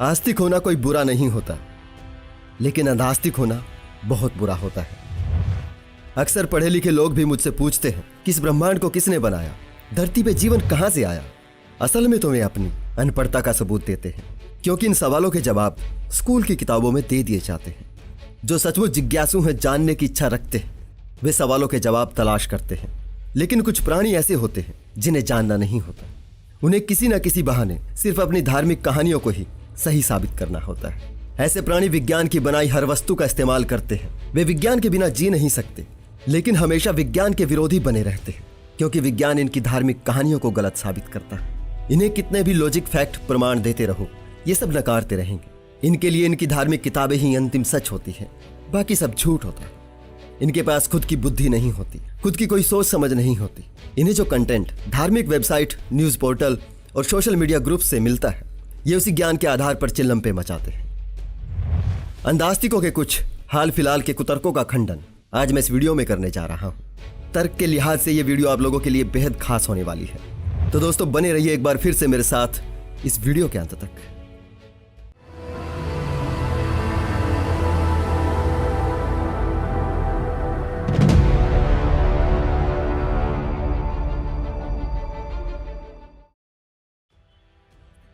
आस्तिक होना कोई बुरा नहीं होता, लेकिन अनास्तिक होना बहुत बुरा होता है। अक्सर पढ़े लिखे लोग भी मुझसे पूछते हैं कि इस ब्रह्मांड को किसने बनाया, धरती पे जीवन कहां से आया। असल में तो वे अपनी अनपढ़ता का सबूत देते हैं, क्योंकि इन सवालों के जवाब स्कूल की किताबों में दे दिए जाते हैं। जो सचमुच जिज्ञासु हैं, जानने की इच्छा रखते हैं, वे सवालों के जवाब तलाश करते हैं। लेकिन कुछ प्राणी ऐसे होते हैं जिन्हें जानना नहीं होता। उन्हें किसी न किसी बहाने सिर्फ अपनी धार्मिक कहानियों को ही सही साबित करना होता है। ऐसे प्राणी विज्ञान की बनाई हर वस्तु का इस्तेमाल करते हैं। वे विज्ञान के बिना जी नहीं सकते, लेकिन हमेशा विज्ञान के विरोधी बने रहते हैं, क्योंकि विज्ञान इनकी धार्मिक कहानियों को गलत साबित करता है। इन्हें कितने भी लॉजिक फैक्ट प्रमाण देते रहो, ये सब नकारते रहेंगे। इनके लिए इनकी धार्मिक किताबें ही अंतिम सच होती हैं, बाकी सब झूठ होता है। इनके पास खुद की बुद्धि नहीं होती, खुद की कोई सोच समझ नहीं होती। इन्हें जो कंटेंट धार्मिक वेबसाइट, न्यूज पोर्टल और सोशल मीडिया ग्रुप से मिलता है, ये उसी ज्ञान के आधार पर चिल्लम मचाते हैं। अंधास्तिकों के कुछ हाल फिलहाल के कुतर्कों का खंडन आज मैं इस वीडियो में करने जा रहा हूं। तर्क के लिहाज से यह वीडियो आप लोगों के लिए बेहद खास होने वाली है। तो दोस्तों बने रहिए एक बार फिर से मेरे साथ इस वीडियो के अंत तक।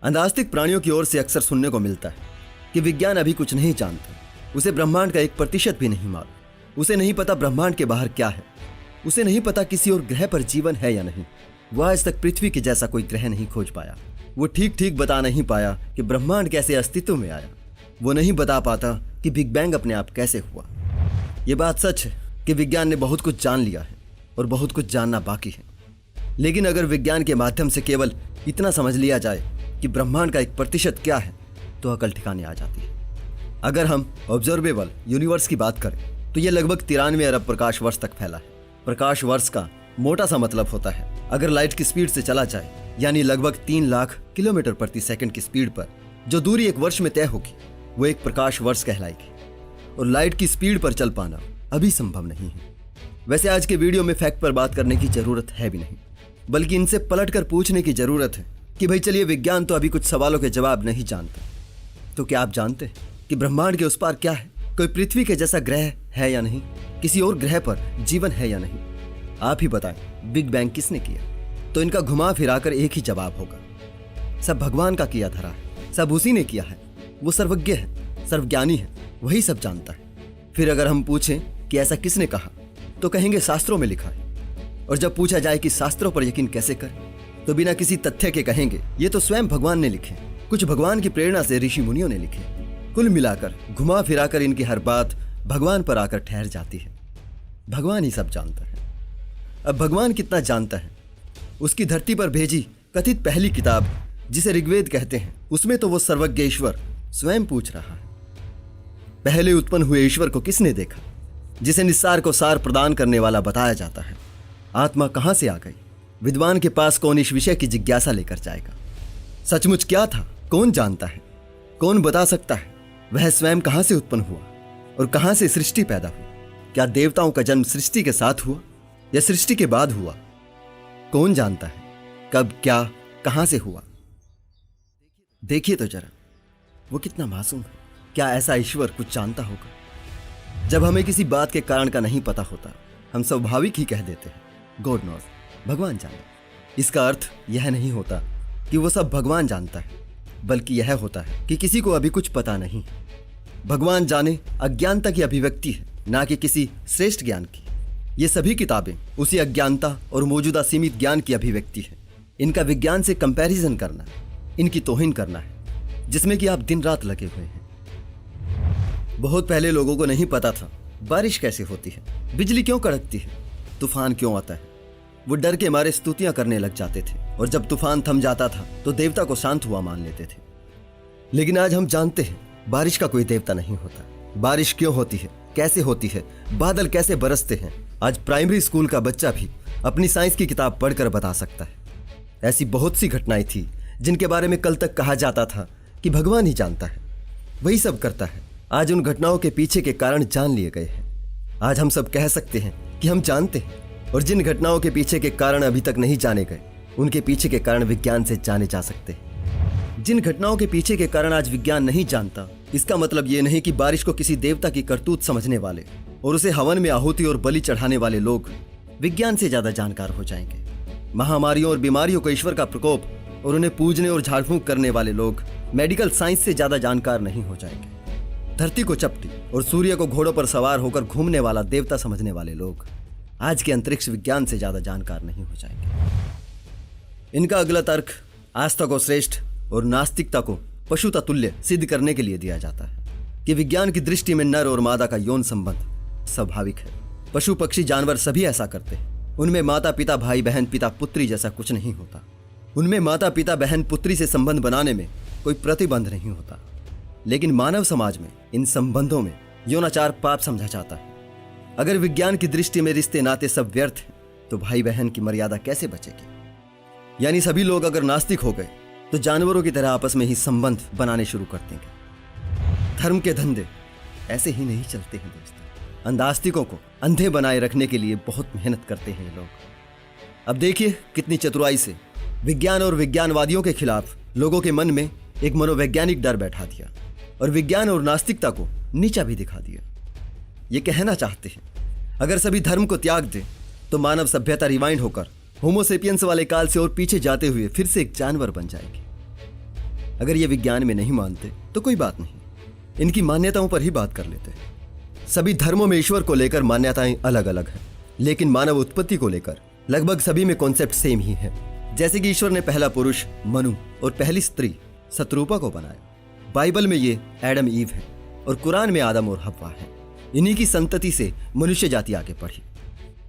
अंधास्तिक प्राणियों की ओर से अक्सर सुनने को मिलता है कि विज्ञान अभी कुछ नहीं जानता, उसे ब्रह्मांड का 1% भी नहीं मालूम, उसे नहीं पता ब्रह्मांड के बाहर क्या है, उसे नहीं पता किसी और ग्रह पर जीवन है या नहीं। वह आज तक पृथ्वी के जैसा कोई ग्रह नहीं खोज पाया। वो ठीक ठीक बता नहीं पाया कि ब्रह्मांड कैसे अस्तित्व में आया। वो नहीं बता पाता कि बिग बैंग अपने आप कैसे हुआ। ये बात सच है कि विज्ञान ने बहुत कुछ जान लिया है और बहुत कुछ जानना बाकी है। लेकिन अगर विज्ञान के माध्यम से केवल इतना समझ लिया जाए कि ब्रह्मांड का 1% क्या है, तो अकल ठिकाने आ जाती है। अगर हम ऑब्जर्वेबल यूनिवर्स की बात करें तो यह लगभग 93 अरब प्रकाश वर्ष तक फैला है। प्रकाश वर्ष का मोटा सा मतलब होता है अगर लाइट की स्पीड से चला जाए, यानी लगभग 3 लाख किलोमीटर प्रति सेकंड की स्पीड पर जो दूरी एक वर्ष में तय होगी, वो एक प्रकाश वर्ष कहलाएगी। और लाइट की स्पीड पर चल पाना अभी संभव नहीं है। वैसे आज के वीडियो में फैक्ट पर बात करने की जरूरत है भी नहीं, बल्कि इनसे पलट कर पूछने की जरूरत है कि भाई चलिए, विज्ञान तो अभी कुछ सवालों के जवाब नहीं जानता, तो क्या आप जानते हैं कि ब्रह्मांड के उस पार क्या है? कोई पृथ्वी के जैसा ग्रह है या नहीं? किसी और ग्रह पर जीवन है या नहीं? आप ही बताएं, बिग बैंग किसने किया? तो इनका घुमा फिराकर एक ही जवाब होगा, सब भगवान का किया धरा है, सब उसी ने किया है। वो सर्वज्ञ है, सर्वज्ञानी है, वही सब जानता है। फिर अगर हम पूछें कि ऐसा किसने कहा, तो कहेंगे शास्त्रों में लिखा है। और जब पूछा जाए कि शास्त्रों पर यकीन कैसे करें, तो बिना किसी तथ्य के कहेंगे ये तो स्वयं भगवान ने लिखे, कुछ भगवान की प्रेरणा से ऋषि मुनियों ने लिखे। कुल मिलाकर घुमा फिराकर इनकी हर बात भगवान पर आकर ठहर जाती है। भगवान ही सब जानता है। अब भगवान कितना जानता है, उसकी धरती पर भेजी कथित पहली किताब जिसे ऋग्वेद कहते हैं, उसमें तो वो सर्वज्ञ ईश्वर स्वयं पूछ रहा है, पहले उत्पन्न हुए ईश्वर को किसने देखा, जिसे निस्सार को सार प्रदान करने वाला बताया जाता है। आत्मा कहां से आ गई? विद्वान के पास कौन इस विषय की जिज्ञासा लेकर जाएगा? सचमुच क्या था, कौन जानता है? कौन बता सकता है? वह स्वयं कहां से उत्पन्न हुआ और कहां से सृष्टि पैदा हुई? क्या देवताओं का जन्म सृष्टि के साथ हुआ या सृष्टि के बाद हुआ? कौन जानता है कब, क्या, कहां से हुआ? देखिए तो जरा, वो कितना मासूम है। क्या ऐसा ईश्वर कुछ जानता होगा? जब हमें किसी बात के कारण का नहीं पता होता, हम स्वाभाविक ही कह देते हैं गॉड नोज, भगवान जाने। इसका अर्थ यह नहीं होता कि वो सब भगवान जानता है, बल्कि यह होता है कि किसी को अभी कुछ पता नहीं। भगवान जाने अज्ञानता की अभिव्यक्ति है, ना कि किसी श्रेष्ठ ज्ञान की। ये सभी किताबें उसी अज्ञानता और मौजूदा सीमित ज्ञान की अभिव्यक्ति है। इनका विज्ञान से कंपैरिजन करना, इनकी तौहीन करना है, जिसमें कि आप दिन रात लगे हुए हैं। बहुत पहले लोगों को नहीं पता था बारिश कैसे होती है, बिजली क्यों कड़कती है, तूफान क्यों आता है। वो डर के मारे स्तुतियां करने लग जाते थे, और जब तूफान थम जाता था तो देवता को शांत हुआ मान लेते थे। लेकिन आज हम जानते हैं बारिश का कोई देवता नहीं होता। बारिश क्यों होती है, कैसे होती है, बादल कैसे बरसते हैं, आज प्राइमरी स्कूल का बच्चा भी अपनी साइंस की किताब पढ़कर बता सकता है। ऐसी बहुत सी घटनाएं थी जिनके बारे में कल तक कहा जाता था कि भगवान ही जानता है, वही सब करता है। आज उन घटनाओं के पीछे के कारण जान लिए गए हैं। आज हम सब कह सकते हैं कि हम जानते हैं, और जिन घटनाओं के पीछे के कारण अभी तक नहीं जाने गए, उनके पीछे के कारण विज्ञान से जाने जा सकते हैं। जिन घटनाओं के पीछे के कारण आज विज्ञान नहीं जानता, इसका मतलब ये नहीं कि बारिश को किसी देवता की करतूत समझने वाले और उसे हवन में आहुति और बलि चढ़ाने वाले लोग विज्ञान से ज्यादा जानकार हो जाएंगे। महामारियों और बीमारियों को ईश्वर का प्रकोप और उन्हें पूजने और झाड़ फूंक करने वाले लोग मेडिकल साइंस से ज्यादा जानकार नहीं हो जाएंगे। धरती को चपटी और सूर्य को घोड़ों पर सवार होकर घूमने वाला देवता समझने वाले लोग आज के अंतरिक्ष विज्ञान से ज्यादा जानकार नहीं हो जाएंगे। इनका अगला तर्क आस्था को श्रेष्ठ और नास्तिकता को पशुता तुल्य सिद्ध करने के लिए दिया जाता है कि विज्ञान की दृष्टि में नर और मादा का यौन संबंध स्वाभाविक है। पशु पक्षी जानवर सभी ऐसा करते हैं। उनमें माता पिता भाई बहन पिता पुत्री जैसा कुछ नहीं होता। उनमें माता पिता बहन पुत्री से संबंध बनाने में कोई प्रतिबंध नहीं होता। लेकिन मानव समाज में इन संबंधों में यौनाचार पाप समझा जाता है। अगर विज्ञान की दृष्टि में रिश्ते नाते सब व्यर्थ हैं, तो भाई बहन की मर्यादा कैसे बचेगी? यानी सभी लोग अगर नास्तिक हो गए तो जानवरों की तरह आपस में ही संबंध बनाने शुरू कर देंगे। धर्म के धंधे ऐसे ही नहीं चलते हैं दोस्तों। अंधास्तिकों को अंधे बनाए रखने के लिए बहुत मेहनत करते हैं ये लोग। अब देखिए कितनी चतुराई से विज्ञान और विज्ञानवादियों के खिलाफ लोगों के मन में एक मनोवैज्ञानिक डर बैठा दिया और विज्ञान और नास्तिकता को नीचा भी दिखा दिया। ये कहना चाहते हैं अगर सभी धर्म को त्याग दे तो मानव सभ्यता रिवाइंड होकर होमोसेपियंस वाले काल से और पीछे जाते हुए फिर से एक जानवर बन जाएगी। अगर ये विज्ञान में नहीं मानते तो कोई बात नहीं, इनकी मान्यताओं पर ही बात कर लेते हैं। सभी धर्मों में ईश्वर को लेकर मान्यताएं अलग अलग हैं, लेकिन मानव उत्पत्ति को लेकर लगभग सभी में कॉन्सेप्ट सेम ही है। जैसे कि ईश्वर ने पहला पुरुष मनु और पहली स्त्री शत्रुपा को बनाया। बाइबल में ये एडम ईव है और कुरान में आदम और हव्वा है। इन्हीं की संतति से मनुष्य जाति आगे बढ़ी।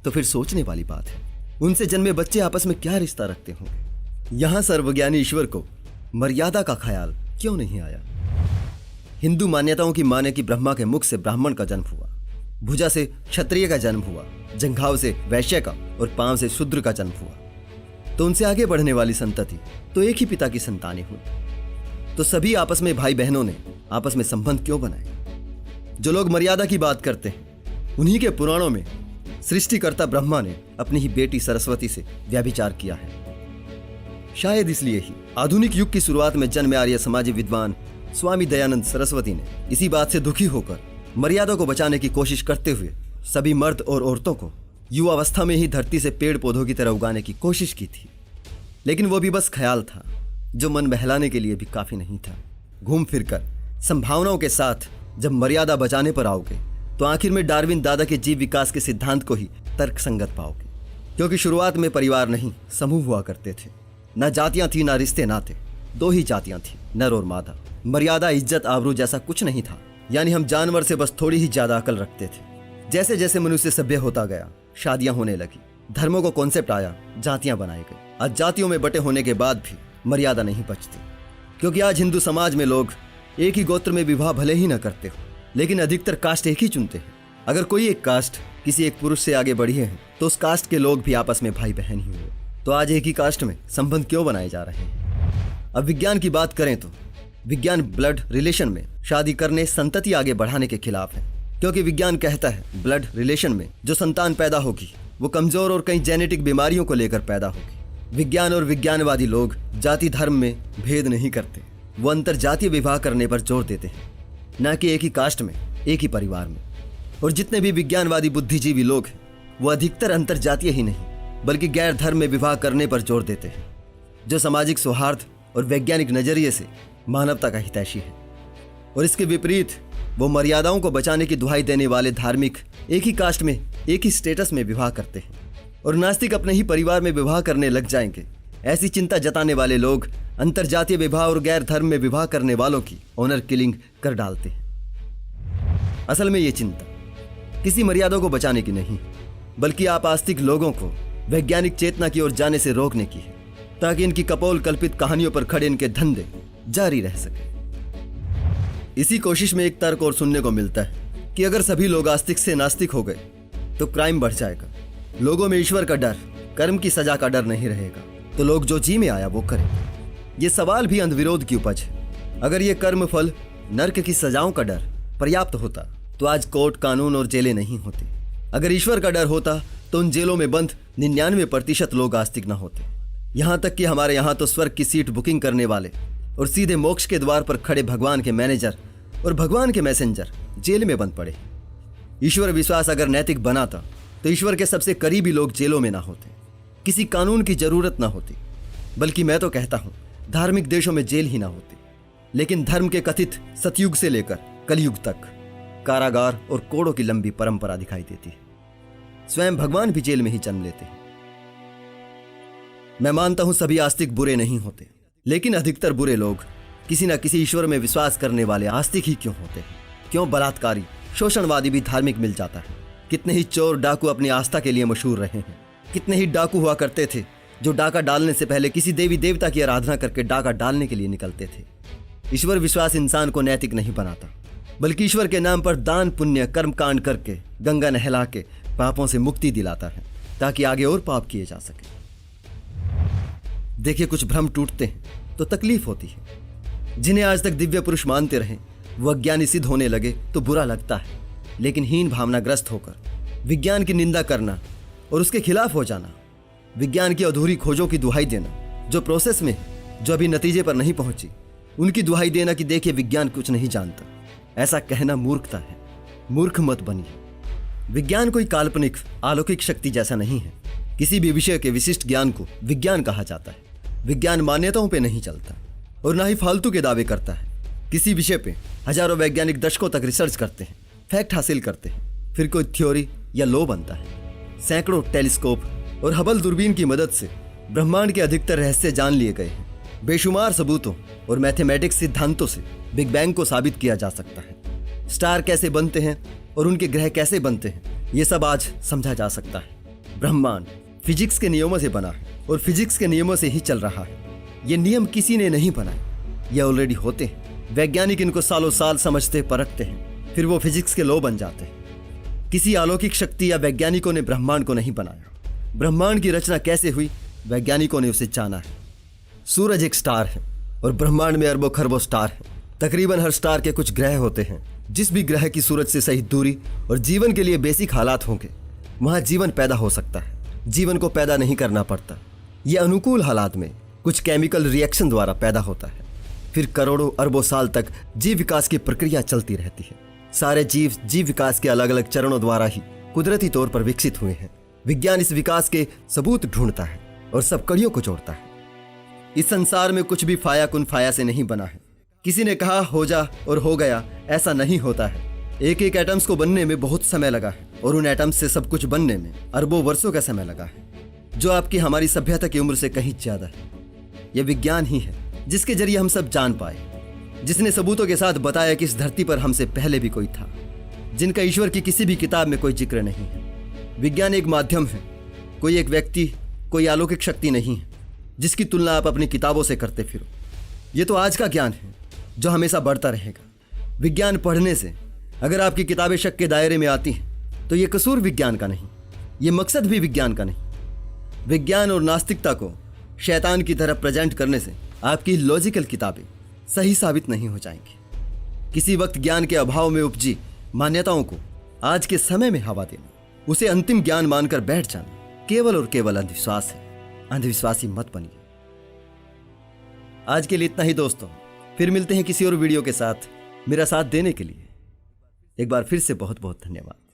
तो फिर सोचने वाली बात है उनसे जन्मे बच्चे आपस में क्या रिश्ता रखते होंगे। यहां सर्वज्ञानी ईश्वर को मर्यादा का ख्याल क्यों नहीं आया? हिंदू मान्यताओं की माने कि ब्रह्मा के मुख से ब्राह्मण का जन्म हुआ, भुजा से क्षत्रिय का जन्म हुआ, जंघाव से वैश्य का और पांव से शूद्र का जन्म हुआ, तो उनसे आगे बढ़ने वाली संतति तो एक ही पिता की संतानें हुई। तो सभी आपस में भाई बहनों ने आपस में संबंध क्यों बनाए? जो लोग मर्यादा की बात करते हैं उन्हीं के पुराणों में सृष्टिकर्ता ब्रह्मा ने अपनी ही बेटी सरस्वती से व्यभिचार किया है। शायद इसलिए ही आधुनिक युग की शुरुआत में जन्मे आर्य समाजी विद्वान स्वामी दयानंद सरस्वती ने इसी बात से दुखी होकर मर्यादा को बचाने की कोशिश करते हुए सभी मर्द और औरतों को युवावस्था में ही धरती से पेड़ पौधों की तरह उगाने की कोशिश की थी। लेकिन वो भी बस ख्याल था जो मन बहलाने के लिए भी काफी नहीं था। घूम फिरकर संभावनाओं के साथ जब मर्यादा बचाने पर आओगे तो आखिर में डार्विन दादा के जीव विकास के सिद्धांत को ही तर्कसंगत पाओगे। क्योंकि शुरुआत में परिवार नहीं समूह हुआ करते थे। न जातियां थी न रिश्ते नाते, दो ही जातियां थी, नर और मादा। मर्यादा इज्जत आबरू जैसा कुछ नहीं था। यानी हम जानवर से बस थोड़ी ही ज्यादा अकल रखते थे। जैसे जैसे मनुष्य सभ्य होता गया शादियां होने लगी, धर्मों को कॉन्सेप्ट आया, जातियां बनाई गई। आज जातियों में बटे होने के बाद भी मर्यादा नहीं बचती। क्योंकि आज हिंदू समाज में लोग एक ही गोत्र में विवाह भले ही न करते हो, लेकिन अधिकतर कास्ट एक ही चुनते हैं। अगर कोई एक कास्ट किसी एक पुरुष से आगे बढ़ी है तो उस कास्ट के लोग भी आपस में भाई बहन ही हुए। तो आज एक ही कास्ट में संबंध क्यों बनाए जा रहे हैं? अब विज्ञान की बात करें तो विज्ञान ब्लड रिलेशन में शादी करने संतति आगे बढ़ाने के खिलाफ है। क्योंकि विज्ञान कहता है ब्लड रिलेशन में जो संतान पैदा होगी वो कमजोर और कई जेनेटिक बीमारियों को लेकर पैदा होगी। विज्ञान और विज्ञानवादी लोग जाति धर्म में भेद नहीं करते। वो अंतर जातीय विवाह करने पर जोर देते हैं, न कि एक ही कास्ट में एक ही परिवार में। और जितने भी विज्ञानवादी बुद्धिजीवी लोग हैं वो अधिकतर अंतर जातीय ही नहीं बल्कि गैर धर्म में विवाह करने पर जोर देते हैं, जो सामाजिक सौहार्द और वैज्ञानिक नजरिए से मानवता का हितैषी है। और इसके विपरीत वो मर्यादाओं को बचाने की दुहाई देने वाले धार्मिक एक ही कास्ट में एक ही स्टेटस में विवाह करते हैं। और नास्तिक अपने ही परिवार में विवाह करने लग जाएंगे। ऐसी चिंता जताने वाले लोग अंतरजातीय विवाह और गैर धर्म में विवाह करने वालों की ऑनर किलिंग कर डालते हैं। असल में ये चिंता किसी मर्यादा को बचाने की नहीं बल्कि आपास्तिक लोगों को वैज्ञानिक चेतना की ओर जाने से रोकने की है, ताकि इनकी कपोल कल्पित कहानियों पर खड़े इनके धंधे जारी रह सके। इसी कोशिश में एक तर्क और सुनने को मिलता है कि अगर सभी लोग आस्तिक से नास्तिक हो गए तो क्राइम बढ़ जाएगा। लोगों में ईश्वर का डर, कर्म की सजा का डर नहीं रहेगा, तो लोग जो जी में आया वो करें। ये सवाल भी अंधविरोध की उपज है। अगर ये कर्म फल नर्क की सजाओं का डर पर्याप्त होता तो आज कोर्ट कानून और जेलें नहीं होती। अगर ईश्वर का डर होता तो उन जेलों में बंद 99% लोग आस्तिक न होते। यहाँ तक कि हमारे यहाँ तो स्वर्ग की सीट बुकिंग करने वाले और सीधे मोक्ष के द्वार पर खड़े भगवान के मैनेजर और भगवान के मैसेंजर जेल में बंद पड़े। ईश्वर विश्वास अगर नैतिक बनाता तो ईश्वर के सबसे करीबी लोग जेलों में ना होते, किसी कानून की जरूरत ना होती, बल्कि मैं तो कहता हूं धार्मिक देशों में जेल ही ना होती। लेकिन धर्म के कथित सतयुग से लेकर कलयुग तक कारागार और कोड़ों की लंबी परंपरा दिखाई देती है। स्वयं भगवान भी जेल में ही जन्म लेते हैं। मैं मानता हूं सभी आस्तिक बुरे नहीं होते, लेकिन अधिकतर बुरे लोग किसी न किसी ईश्वर में विश्वास करने वाले आस्तिक ही क्यों होते हैं? क्यों बलात्कारी शोषणवादी भी धार्मिक मिल जाता है? कितने ही चोर डाकू अपनी आस्था के लिए मशहूर रहे हैं। कितने ही डाकू हुआ करते थे जो डाका डालने से पहले किसी देवी देवता की आराधना करके डाका डालने के लिए निकलते थे। ईश्वर विश्वास इंसान को नैतिक नहीं बनाता, बल्कि ईश्वर के नाम पर दान पुण्य कर्म कांड करके गंगा नहला के पापों से मुक्ति दिलाता है, ताकि आगे और पाप किए जा सके। देखिए, कुछ भ्रम टूटते हैं तो तकलीफ होती है। जिन्हें आज तक दिव्य पुरुष मानते रहे वो अज्ञानी सिद्ध होने लगे तो बुरा लगता है, लेकिन हीन भावनाग्रस्त होकर विज्ञान की निंदा करना और उसके खिलाफ हो जाना, विज्ञान की अधूरी खोजों की दुहाई देना जो प्रोसेस में है, जो अभी नतीजे पर नहीं पहुंची, उनकी दुहाई देना कि देखिए विज्ञान कुछ नहीं जानता, ऐसा कहना मूर्खता है। मूर्ख मत बनिए। विज्ञान कोई काल्पनिक अलौकिक शक्ति जैसा नहीं है। किसी भी विषय के विशिष्ट ज्ञान को विज्ञान कहा जाता है। विज्ञान मान्यताओं पे नहीं चलता और ना ही फालतू के दावे करता है। किसी विषय पे हजारों वैज्ञानिक दशकों तक रिसर्च करते हैं, फैक्ट हासिल करते हैं, फिर कोई थ्योरी या लॉ बनता है। सैकड़ों टेलीस्कोप और हबल दूरबीन की मदद से ब्रह्मांड के अधिकतर रहस्य जान लिए गए हैं। बेशुमार सबूतों और मैथमेटिक्स सिद्धांतों से बिग बैंग को साबित किया जा सकता है। स्टार कैसे बनते हैं और उनके ग्रह कैसे बनते हैं, ये सब आज समझा जा सकता है। ब्रह्मांड फिजिक्स के नियमों से बना है और फिजिक्स के नियमों से ही चल रहा है। ये नियम किसी ने नहीं बनाए, ये ऑलरेडी होते हैं। वैज्ञानिक इनको सालों साल समझते परखते हैं, फिर वो फिजिक्स के लॉ बन जाते हैं। किसी अलौकिक शक्ति या वैज्ञानिकों ने ब्रह्मांड को नहीं बनाया। ब्रह्मांड की रचना कैसे हुई, वैज्ञानिकों ने उसे जाना है। सूरज एक स्टार है और ब्रह्मांड में अरबों खरबों स्टार हैं। तकरीबन हर स्टार के कुछ ग्रह होते हैं। जिस भी ग्रह की सूरज से सही दूरी और जीवन के लिए बेसिक हालात होंगे, वहां जीवन पैदा हो सकता है। जीवन को पैदा नहीं करना पड़ता। यह अनुकूल हालात में कुछ केमिकल रिएक्शन द्वारा पैदा होता है। फिर करोड़ों अरबों साल तक जीव विकास की प्रक्रिया चलती रहती है। सारे जीव जीव विकास के अलग अलग चरणों द्वारा ही कुदरती तौर पर विकसित हुए हैं। विज्ञान इस विकास के सबूत ढूंढता है और सब कड़ियों को जोड़ता है। इस संसार में कुछ भी फाया कुन फाया से नहीं बना है। किसी ने कहा हो जा और हो गया, ऐसा नहीं होता है। एक एक एटम्स को बनने में बहुत समय लगा है और उन एटम्स से सब कुछ बनने में अरबों वर्षों का समय लगा है, जो आपकी हमारी सभ्यता की उम्र से कहीं ज्यादा है। यह विज्ञान ही है जिसके जरिए हम सब जान पाए, जिसने सबूतों के साथ बताया कि इस धरती पर हमसे पहले भी कोई था, जिनका ईश्वर की किसी भी किताब में कोई जिक्र नहीं है। विज्ञान एक माध्यम है, कोई एक व्यक्ति, कोई अलौकिक शक्ति नहीं है जिसकी तुलना आप अपनी किताबों से करते फिरो। ये तो आज का ज्ञान है जो हमेशा बढ़ता रहेगा। विज्ञान पढ़ने से अगर आपकी किताबें शक के दायरे में आती हैं तो ये कसूर विज्ञान का नहीं, ये मकसद भी विज्ञान का नहीं। विज्ञान और नास्तिकता को शैतान की तरह प्रेजेंट करने से आपकी लॉजिकल किताबें सही साबित नहीं हो जाएंगी। किसी वक्त ज्ञान के अभाव में उपजी मान्यताओं को आज के समय में हवा देना, उसे अंतिम ज्ञान मानकर बैठ जाना केवल और केवल अंधविश्वास है। अंधविश्वासी मत बनिए। आज के लिए इतना ही दोस्तों, फिर मिलते हैं किसी और वीडियो के साथ। मेरा साथ देने के लिए एक बार फिर से बहुत बहुत धन्यवाद।